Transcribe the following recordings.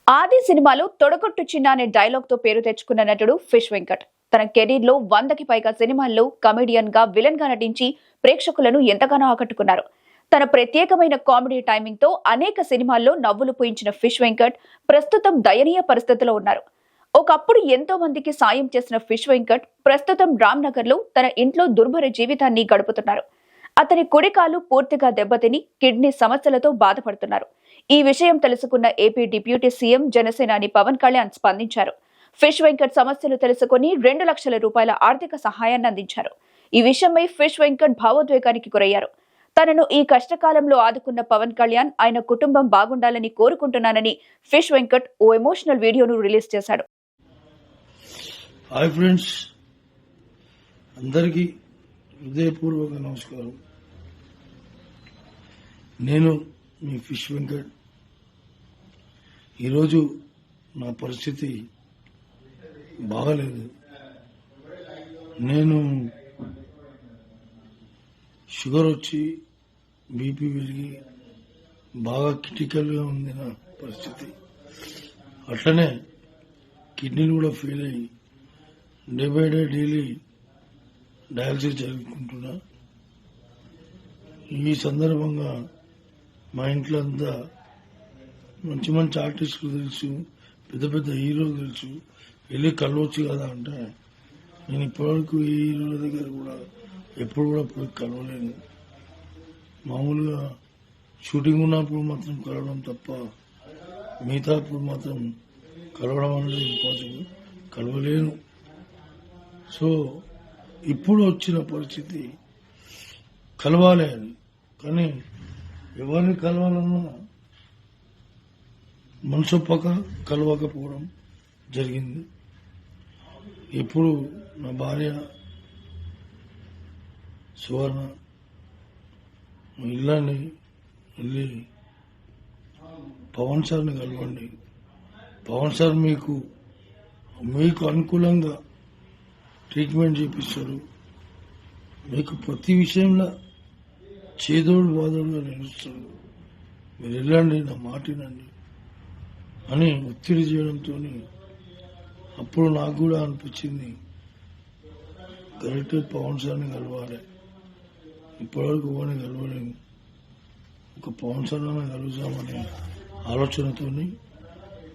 ఆది సినిమాలో తొడగొట్టు చిన్న అనే డైలాగ్ తో పేరు తెచ్చుకున్న నటుడు ఫిష్ వెంకట్ తన కెరీర్ లో 100కి పైగా సినిమాల్లో కమెడియన్ గా విలన్ గా నటించి ప్రేక్షకులను ఎంతగానో ఆకట్టుకున్నారు. తన ప్రత్యేకమైన కామెడీ టైమింగ్ తో అనేక సినిమాల్లో నవ్వులు పూయించిన ఫిష్ వెంకట్ ప్రస్తుతం దయనీయ పరిస్థితిలో ఉన్నారు. ఒకప్పుడు ఎంతో మందికి సాయం చేసిన ఫిష్ వెంకట్ ప్రస్తుతం రామ్నగర్ లో తన ఇంట్లో దుర్భర జీవితాన్ని గడుపుతున్నారు. అతని కుడికాలు పూర్తిగా దెబ్బతిని కిడ్నీ సమస్యలతో బాధపడుతున్నారు. ఈ విషయం తెలుసుకున్న ఏపీ డిప్యూటీ సీఎం జనసేనాని పవన్ కళ్యాణ్ స్పందించారు. ఫిష్ వెంకట్ సమస్యలు తెలుసుకుని 2 లక్షల రూపాయల ఆర్థిక సహాయాన్ని అందించారు. ఈ విషయమై ఫిష్ వెంకట్ భావోద్వేగానికి గురయ్యారు. తనను ఈ కష్టకాలంలో ఆదుకున్న పవన్ కళ్యాణ్ ఆయన కుటుంబం బాగుండాలని కోరుకుంటున్నానని ఫిష్ వెంకట్ ఓ ఎమోషనల్ వీడియోను రిలీజ్ చేశాడు. హాయ్ ఫ్రెండ్స్, అందరికీ హృదయపూర్వక నమస్కారం. నేను మీ ఫిష్ వెంకట్. ఈరోజు నా పరిస్థితి బాగలేదు. నేను షుగర్ వచ్చి బీపీ పెరిగి బాగా క్రిటికల్గా ఉంది నా పరిస్థితి. అట్లనే కిడ్నీలు కూడా ఫెయిల్ అయ్యి day by day daily dialysis జరుపుకుంటున్నా. ఈ సందర్భంగా మా ఇంట్లో అంతా మంచి మంచి ఆర్టిస్టులు తెలుసు, పెద్ద పెద్ద హీరోలు తెలుసు, వెళ్ళి కలవచ్చు కదా అంటే నేను ఇప్పటివరకు ఈ హీరోల దగ్గర కూడా ఎప్పుడు కూడా పోయి కలవలేను. మామూలుగా షూటింగ్ ఉన్నప్పుడు మాత్రం కలవడం తప్ప మిగతాప్పుడు మాత్రం కలవడం అనేది ఇంపాసిబుల్, కలవలేను. సో ఇప్పుడు వచ్చిన పరిస్థితి కలవాలి అని, కానీ ఎవరిని కలవాలన్నా మనసొప్పక కలవకపోవడం జరిగింది. ఇప్పుడు నా భార్య సువర్ణ ఇళ్ళని వెళ్ళి పవన్ సార్ని కలవండి, పవన్ సార్ మీకు అనుకూలంగా ట్రీట్మెంట్ చేపిస్తారు, మీకు ప్రతి విషయంలో చేదోడు బాదోడుగా నిలుస్తారు, మీరు వెళ్ళండి, నా మాటినండి అని ఒత్తిడి చేయడంతో అప్పుడు నాకు కూడా అనిపించింది కరెక్ట్ పవన్ సార్ని కలవాలి. ఇప్పటివరకు ఎవరిని కలవలేము, ఒక పవన్ సార్ కలుగుతామనే ఆలోచనతో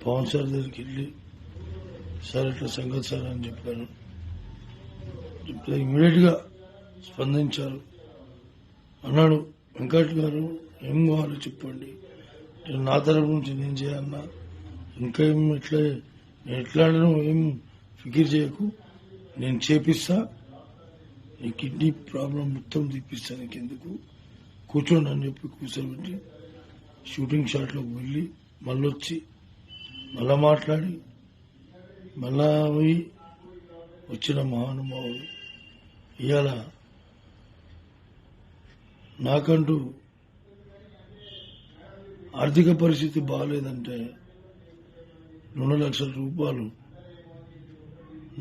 పవన్ సార్ దగ్గరికి వెళ్ళి సార్ ఇట్లా సంగతి సార్ అని చెప్పాను. చెప్తే ఇమీడియట్ గా స్పందించారు. అన్నాడు, వెంకట్ గారు ఏం కావాలో చెప్పండి, నా తరపు నుంచి నేను చేయాలన్నా, ఇంకా ఏం ఎట్లా ఏం ఫికిర్ చేయకు, నేను చేపిస్తా, నీ కిడ్నీ ప్రాబ్లం మొత్తం తీపిస్తా, నీకు ఎందుకు కూర్చోండి అని చెప్పి కూర్చోబెట్టి షూటింగ్ షాట్లోకి వెళ్ళి మళ్ళొచ్చి మళ్ళా మాట్లాడి మళ్ళా పోయి వచ్చిన మహానుభావుడు. ఇవాళ నాకంటూ ఆర్థిక పరిస్థితి బాగాలేదంటే 2 లక్షల రూపాయలు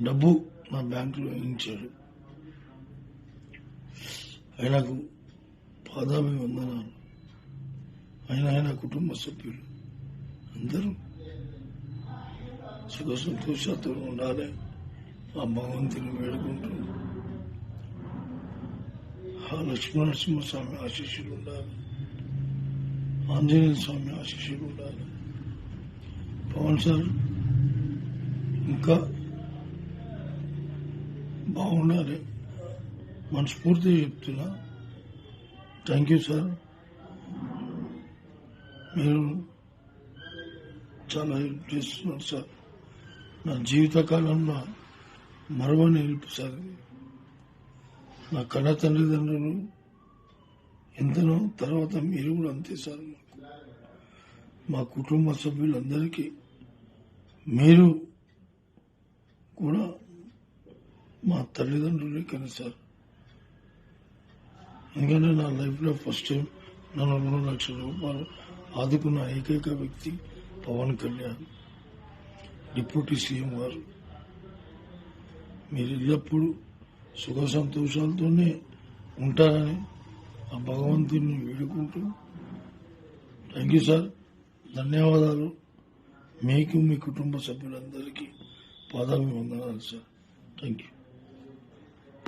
డబ్బు నా బ్యాంకులో వేయించాడు. ఆయనకు పాదాభివందనాలు. ఆయన కుటుంబ సభ్యులు అందరూ సుఖ సంతోషాలతో ఉండాలి, ఆ భగవంతుని వేడుకుంటూ ఆ లక్ష్మీనరసింహస్వామి ఆశీస్సులు ఉండాలి, ఆంజనేయ స్వామి ఆశీస్సులు ఉండాలి. పవన్ సార్ ఇంకా బాగుండాలి, మనస్ఫూర్తిగా చెప్తున్నా. థ్యాంక్ యూ సార్, మీరు చాలా హెల్ప్ చేస్తున్నారు సార్. నా జీవితకాలంలో మరవని హెల్ప్ సార్. నా కన్న తల్లిదండ్రులు ఎంతనో, తర్వాత మీరు కూడా అంతే సార్. మా కుటుంబ సభ్యులందరికీ మీరు కూడా మా తల్లిదండ్రులే కానీ సార్. ఎందుకంటే నా లైఫ్లో ఫస్ట్ టైం నన్ను 2 లక్షల రూపాయలు ఆదుకున్న ఏకైక వ్యక్తి పవన్ కళ్యాణ్, డిప్యూటీ సీఎం గారు. మీరు ఎల్లప్పుడూ సుఖ సంతోషాలతోనే ఉంటారని ఆ భగవంతుని వేడుకుంటూ థ్యాంక్ యూ సార్, ధన్యవాదాలు. మీకు మీ కుటుంబ సభ్యులందరికీ పాదాభివందనాలు సార్. Thank you.